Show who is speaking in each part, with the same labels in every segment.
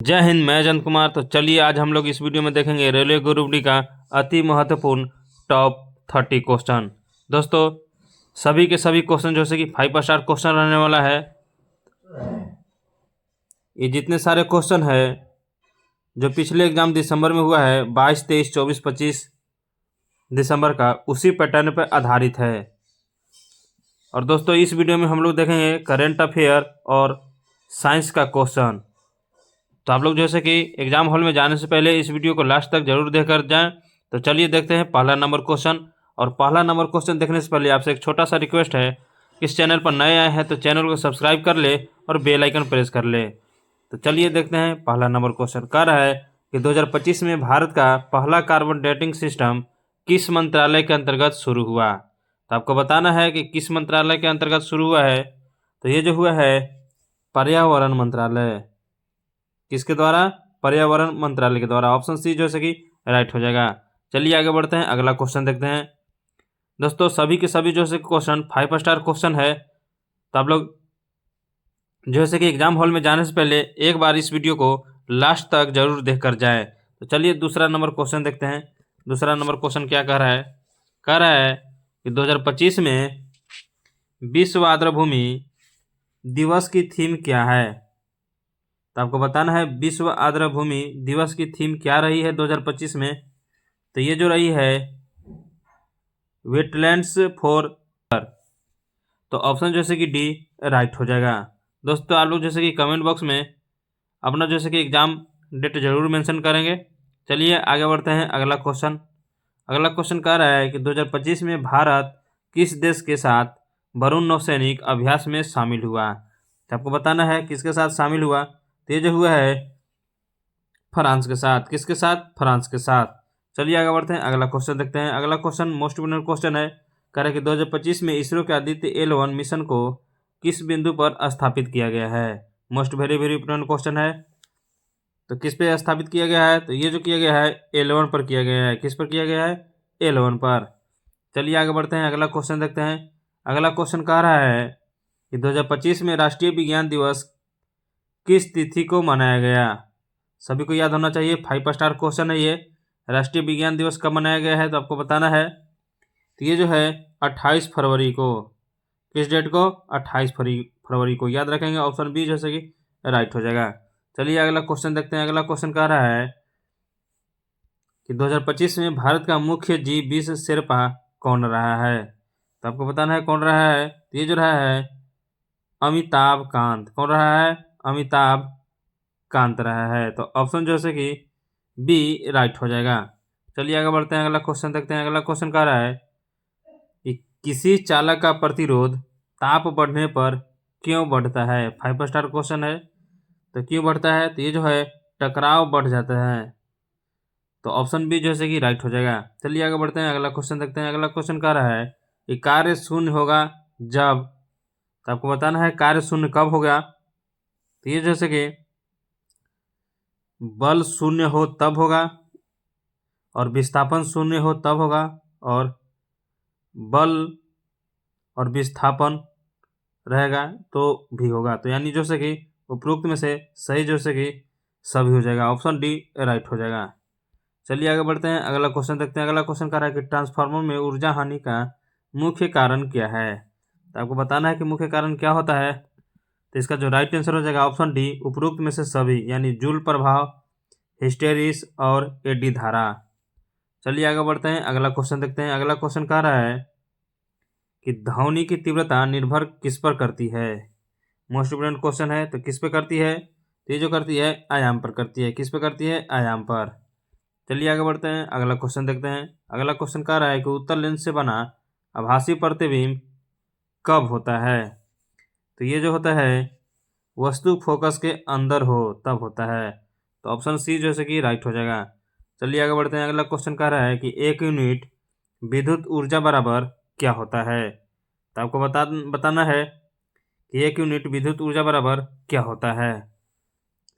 Speaker 1: जय हिंद। मैं जयंत कुमार। तो चलिए आज हम लोग इस वीडियो में देखेंगे रेलवे ग्रुप डी का अति महत्वपूर्ण टॉप 30 क्वेश्चन। दोस्तों सभी के सभी क्वेश्चन जैसे कि 5 स्टार क्वेश्चन रहने वाला है। ये जितने सारे क्वेश्चन है जो पिछले एग्जाम दिसंबर में हुआ है 22, 23, 24, 25 दिसंबर का, उसी पैटर्न पर आधारित है। और दोस्तों इस वीडियो में हम लोग देखेंगे करेंट अफेयर और साइंस का क्वेश्चन। तो आप लोग जैसे कि एग्जाम हॉल में जाने से पहले इस वीडियो को लास्ट तक जरूर देखकर जाएं। तो चलिए देखते हैं पहला नंबर क्वेश्चन। और पहला नंबर क्वेश्चन देखने से पहले आपसे एक छोटा सा रिक्वेस्ट है, इस चैनल पर नए आए हैं तो चैनल को सब्सक्राइब कर ले और बेल आइकन प्रेस कर ले। तो चलिए देखते हैं पहला नंबर क्वेश्चन। कह रहा है कि 2025 में भारत का पहला कार्बन डेटिंग सिस्टम किस मंत्रालय के अंतर्गत शुरू हुआ। तो आपको बताना है कि किस मंत्रालय के अंतर्गत शुरू हुआ है। तो ये जो हुआ है पर्यावरण मंत्रालय। किसके द्वारा? पर्यावरण मंत्रालय के द्वारा। ऑप्शन सी जो है कि राइट हो जाएगा। चलिए आगे बढ़ते हैं, अगला क्वेश्चन देखते हैं। दोस्तों सभी के सभी जो है क्वेश्चन 5 स्टार क्वेश्चन है। तो आप लोग जो है कि एग्जाम हॉल में जाने से पहले एक बार इस वीडियो को लास्ट तक जरूर देख कर जाए। तो चलिए दूसरा नंबर क्वेश्चन देखते हैं। दूसरा नंबर क्वेश्चन क्या कह रहा है? कह रहा है कि 2025 में विश्व आर्द्रभूमि दिवस की थीम क्या है। तो आपको बताना है विश्व आर्द्रभूमि दिवस की थीम क्या रही है 2025 में। तो ये जो रही है वेटलैंड्स फॉर। तो ऑप्शन जैसे कि डी राइट हो जाएगा। दोस्तों आप लोग जैसे कि कमेंट बॉक्स में अपना जैसे कि एग्जाम डेट जरूर मेंशन करेंगे। चलिए आगे बढ़ते हैं, अगला क्वेश्चन। अगला क्वेश्चन कह रहा है कि 2025 में भारत किस देश के साथ वरुण नौसैनिक अभ्यास में शामिल हुआ। तो आपको बताना है किसके साथ शामिल हुआ। तो ये जो हुआ है फ्रांस के साथ। किसके साथ? फ्रांस के साथ। चलिए आगे बढ़ते हैं, अगला क्वेश्चन देखते हैं। अगला क्वेश्चन मोस्ट इम्पोर्टेंट क्वेश्चन है। कह रहे कि 2025 में इसरो के आदित्य L1 मिशन को किस बिंदु पर स्थापित किया गया है। Most very very important question है। तो किस पे स्थापित किया गया है? तो ये जो किया गया है L1 पर किया गया है। किस पर किया गया है? L1 पर। चलिए आगे बढ़ते हैं, अगला क्वेश्चन देखते हैं। अगला क्वेश्चन कह रहा है कि 2025 में राष्ट्रीय विज्ञान दिवस किस तिथि को मनाया गया। सभी को याद होना चाहिए, 5 स्टार क्वेश्चन है ये। राष्ट्रीय विज्ञान दिवस कब मनाया गया है तो आपको बताना है। तो ये जो है 28 फरवरी को। किस डेट को? 28 फरवरी को। याद रखेंगे, ऑप्शन बी जैसे कि राइट हो जाएगा। चलिए अगला क्वेश्चन देखते हैं। अगला क्वेश्चन कह रहा है कि 2025 में भारत का मुख्य G20 शेर्पा कौन रहा है। तो आपको बताना है कौन रहा है। तो ये जो रहा है अमिताभ कांत। कौन रहा है? अमिताभ कांत रहा है। तो ऑप्शन जो है कि बी राइट हो जाएगा। चलिए आगे बढ़ते हैं, अगला क्वेश्चन देखते हैं। अगला क्वेश्चन कह रहा है कि किसी चालक का प्रतिरोध ताप बढ़ने पर क्यों बढ़ता है। 5 स्टार क्वेश्चन है। तो क्यों बढ़ता है? तो ये जो है टकराव बढ़ जाता है। तो ऑप्शन बी जैसे कि राइट हो जाएगा। चलिए आगे बढ़ते हैं, अगला क्वेश्चन देखते हैं। अगला क्वेश्चन कह रहा है कि कार्य शून्य होगा जब। तो आपको बताना है कार्य शून्य कब होगा। तो ये जैसे कि बल शून्य हो तब होगा, और विस्थापन शून्य हो तब होगा, और बल और विस्थापन रहेगा तो भी होगा। तो यानी जो से कि उपरोक्त में से सही जो से कि सभी हो जाएगा। ऑप्शन डी राइट हो जाएगा। चलिए आगे बढ़ते हैं, अगला क्वेश्चन देखते हैं। अगला क्वेश्चन कह रहा है कि ट्रांसफार्मर में ऊर्जा हानि का मुख्य कारण क्या है। तो आपको बताना है कि मुख्य कारण क्या होता है। तो इसका जो राइट आंसर हो जाएगा ऑप्शन डी, उपरोक्त में से सभी, यानी जूल प्रभाव, हिस्टेरिस और एडी धारा। चलिए आगे बढ़ते हैं, अगला क्वेश्चन देखते हैं। अगला क्वेश्चन कह रहा है कि ध्वनि की तीव्रता निर्भर किस पर करती है। मोस्ट इंपोर्टेंट क्वेश्चन है। तो किस पे करती है? तो ये जो करती है आयाम पर करती है। किस पे करती है? आयाम पर। चलिए आगे बढ़ते हैं, अगला क्वेश्चन देखते हैं। अगला क्वेश्चन कह रहा है कि उत्तल लेंस से बना आभासी प्रतिबिंब कब होता है। तो ये जो होता है वस्तु फोकस के अंदर हो तब होता है। तो ऑप्शन सी जैसे कि राइट हो जाएगा। चलिए आगे बढ़ते हैं, अगला क्वेश्चन कह रहा है कि 1 यूनिट विद्युत ऊर्जा बराबर क्या होता है। तो आपको बताना है कि 1 यूनिट विद्युत ऊर्जा बराबर क्या होता है।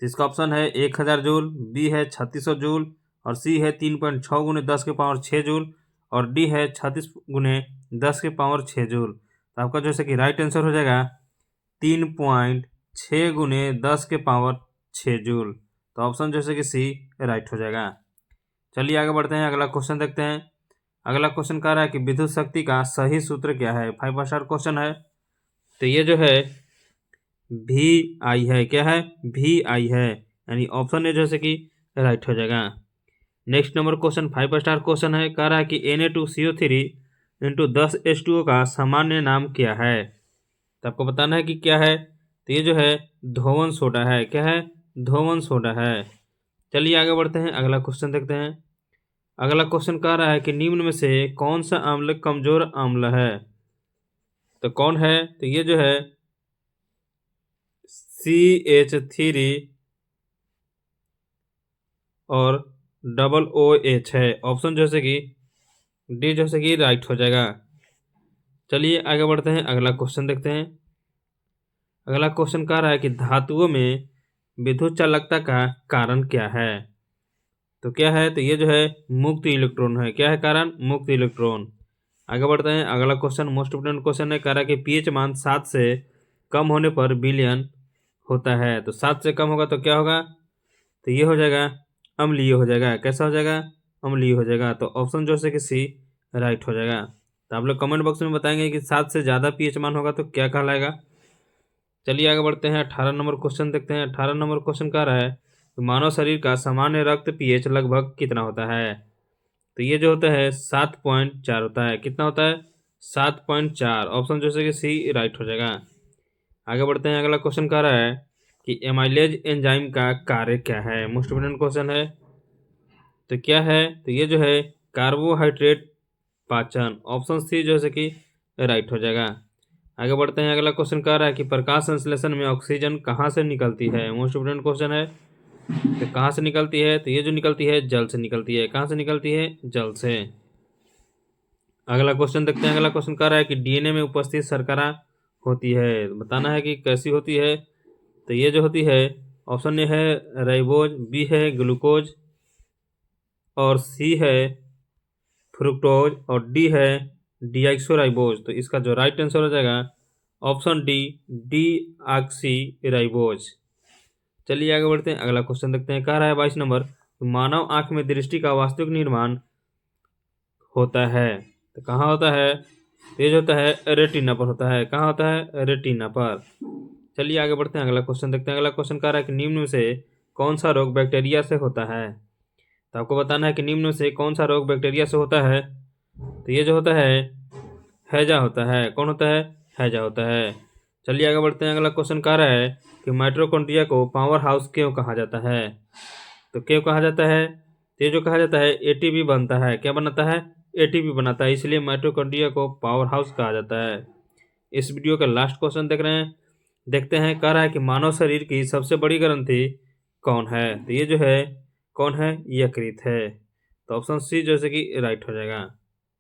Speaker 1: तो इसका ऑप्शन है 1000 जूल, बी है 3600 जूल, और सी है 3.6 गुने 10 के पावर 6 जूल, और डी है 36 गुने 10 के पावर 6 जूल। तो आपका जैसे कि राइट आंसर हो जाएगा 3.6 गुने 10 के पावर 6 जूल। तो ऑप्शन जैसे कि सी राइट हो जाएगा। चलिए आगे बढ़ते हैं, अगला क्वेश्चन देखते हैं। अगला क्वेश्चन कह रहा है कि विद्युत शक्ति का सही सूत्र क्या है। 5 स्टार क्वेश्चन है। तो ये जो है वी आई है। क्या है? वी आई है, यानी ऑप्शन ए जैसे कि राइट हो जाएगा। Next number question 5 star question है। कह रहा है कि Na2CO3 इंटू 10H2O का सामान्य नाम क्या है। तो आपको बताना है कि क्या है। तो ये जो है धोवन सोडा है। क्या है? धोवन सोडा है। चलिए आगे बढ़ते हैं, अगला क्वेश्चन देखते हैं। अगला क्वेश्चन कह रहा है कि निम्न में से कौन सा अम्ल कमजोर अम्ल है। तो कौन है? तो ये जो है CH3 और OOH है। ऑप्शन जैसे कि डी जैसे कि राइट हो जाएगा। चलिए आगे बढ़ते हैं, अगला क्वेश्चन देखते हैं। अगला क्वेश्चन कह रहा है कि धातुओं में विद्युत चालकता का कारण क्या है। तो क्या है? तो ये जो है मुक्त इलेक्ट्रॉन है। क्या है कारण? मुक्त इलेक्ट्रॉन। आगे बढ़ते हैं, अगला क्वेश्चन मोस्ट इंपोर्टेंट क्वेश्चन है। कह रहा है कि पीएच मान 7 से कम होने पर विलयन होता है। तो 7 से कम होगा तो क्या होगा? तो ये हो जाएगा अम्लीय हो जाएगा। कैसा हो जाएगा? अम्लीय हो जाएगा। तो ऑप्शन जो है कि सी राइट हो जाएगा। तो आप लोग कमेंट बॉक्स में बताएंगे कि 7 से ज़्यादा पीएच मान होगा तो क्या कहलाएगा। चलिए आगे बढ़ते हैं, 18 नंबर क्वेश्चन देखते हैं। 18 नंबर क्वेश्चन कह रहा है मानव शरीर का सामान्य रक्त पीएच लगभग कितना होता है। तो ये जो होता है 7.4 होता है। कितना होता है? 7.4। ऑप्शन जैसे कि सी राइट हो जाएगा। आगे बढ़ते हैं, अगला क्वेश्चन कह रहा है कि एमाइलेज एंजाइम का कार्य क्या है। मोस्ट इंपोर्टेंट क्वेश्चन है। तो क्या है? तो ये जो है कार्बोहाइड्रेट पाचन। ऑप्शन सी जैसे कि राइट हो जाएगा। आगे बढ़ते हैं, अगला क्वेश्चन कह रहा है कि प्रकाश संश्लेषण में ऑक्सीजन कहाँ से निकलती है। मोस्ट इंपोर्टेंट क्वेश्चन है। तो कहाँ से निकलती है? तो ये जो निकलती है जल से निकलती है। कहाँ से निकलती है? जल से। अगला क्वेश्चन देखते हैं। अगला क्वेश्चन कह रहा है कि डीएनए में उपस्थित शर्करा होती है। बताना है कि कैसी होती है। तो ये जो होती है ऑप्शन ए है राइबोज, बी है ग्लूकोज और सी है फ्रुक्टोज और डी है डीऑक्सीराइबोज। तो इसका जो राइट आंसर हो जाएगा ऑप्शन डी डीऑक्सीराइबोज। चलिए आगे बढ़ते हैं, अगला क्वेश्चन देखते हैं। कह रहा है 22 नंबर, मानव आंख में दृष्टि का वास्तविक निर्माण होता है। तो कहाँ होता है? तो ये जो होता है रेटिना पर होता है। कहाँ होता है? रेटिना पर। चलिए आगे बढ़ते हैं, अगला क्वेश्चन देखते हैं। अगला क्वेश्चन कह रहा है कि निम्न में से कौन सा रोग बैक्टीरिया से होता है। तो आपको बताना है कि निम्न में से कौन सा रोग बैक्टीरिया से होता है। तो ये जो होता है हैजा होता है। कौन होता है? हैजा होता है। चलिए आगे बढ़ते हैं, अगला क्वेश्चन कह रहा है कि माइटोकॉन्ड्रिया को पावर हाउस क्यों कहा जाता है। तो क्यों कहा जाता है? तो ये जो कहा जाता है एटीपी बनता है। क्या बनाता है? एटीपी बनाता है, इसलिए माइटोकॉन्ड्रिया को पावर हाउस कहा जाता है। इस वीडियो का लास्ट क्वेश्चन देख रहे हैं, देखते हैं। कह रहा है कि मानव शरीर की सबसे बड़ी ग्रंथि कौन है। तो ये जो है कौन है? यकृत है। तो ऑप्शन सी जैसे कि राइट हो जाएगा।